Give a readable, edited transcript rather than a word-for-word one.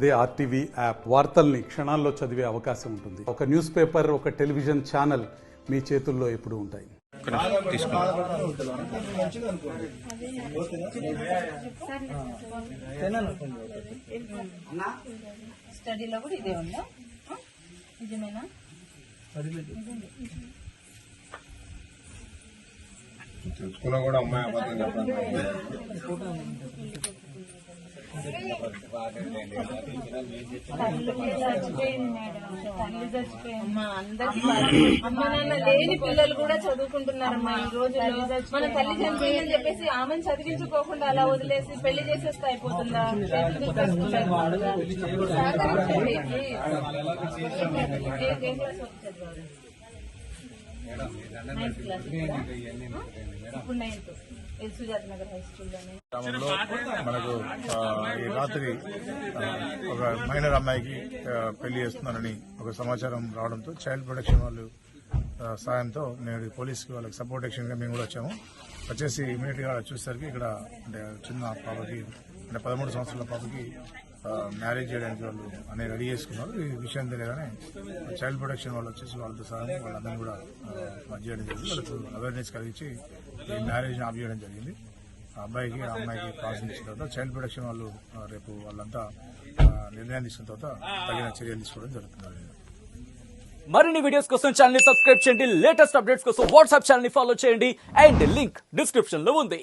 అదే RTV app వార్తల్ని క్షణాల్లో చదివే అవకాశం ఉంటుంది. ఒక న్యూస్ పేపర్, ఒక టెలివిజన్ ఛానల్ మీ చేతుల్లో ఎప్పుడూ ఉంటాయి. స్టడీలో కూడా ఇదే ఉందా? నిజమేనా? తెలుసుకున్నా కూడా అమ్మాయి అబద్ధం చెప్పండి. అమ్మ నాన్న లేని పిల్లలు కూడా చదువుకుంటున్నారమ్మా ఈ రోజుల్లో. మన తల్లి చనిపోయిందని చెప్పేసి ఆమెను చదివించుకోకుండా అలా వదిలేసి పెళ్లి చేసేస్తే అయిపోతుందా? ఇప్పుడు 9th సుజాత నగర్ హై స్కూల్లోనే. మనకు ఈ రాత్రి ఒక మైనర్ అమ్మాయికి పెళ్లి చేస్తున్నారని ఒక సమాచారం రావడంతో చైల్డ్ ప్రొటెక్షన్ వాళ్ళు సాయంతో నేను పోలీసుకి వాళ్ళకి సపోర్ట్ యాక్షన్ గా మేము కూడా వచ్చాము. వచ్చేసి ఇమీడియట్ గా చూసేసరికి ఇక్కడ అంటే చిన్న పాపకి అంటే 13 సంవత్సరాల పాపకి మ్యారేజ్ చేయడానికి వాళ్ళు అనేది రెడీ చేసుకున్నారు. ఈ విషయం తెలియగానే చైల్డ్ ప్రొటెక్షన్ వాళ్ళు వచ్చేసి వాళ్ళతో సహాయం వాళ్ళందరినీ కూడా చేయడం జరిగింది. వాళ్ళకు అవేర్నెస్ కలిగించి ఈ మ్యారేజ్ ఆఫ్ చేయడం జరిగింది. ఆ అబ్బాయికి ఆ అమ్మాయికి కావాల్సిన తర్వాత చైల్డ్ ప్రొటెక్షన్ వాళ్ళు రేపు వాళ్ళంతా నిర్ణయం తీసుకున్న తర్వాత తగిన చర్యలు తీసుకోవడం జరుగుతుంది. మరిన్ని వీడియోస్ కోసం ఛానల్ ని సబ్స్క్రైబ్ చేయండి. లేటెస్ట్ అప్డేట్స్ కోసం వాట్సాప్ ఛానల్ ని ఫాలో చేయండి. అండ్ లింక్ డిస్క్రిప్షన్ లో ఉంది.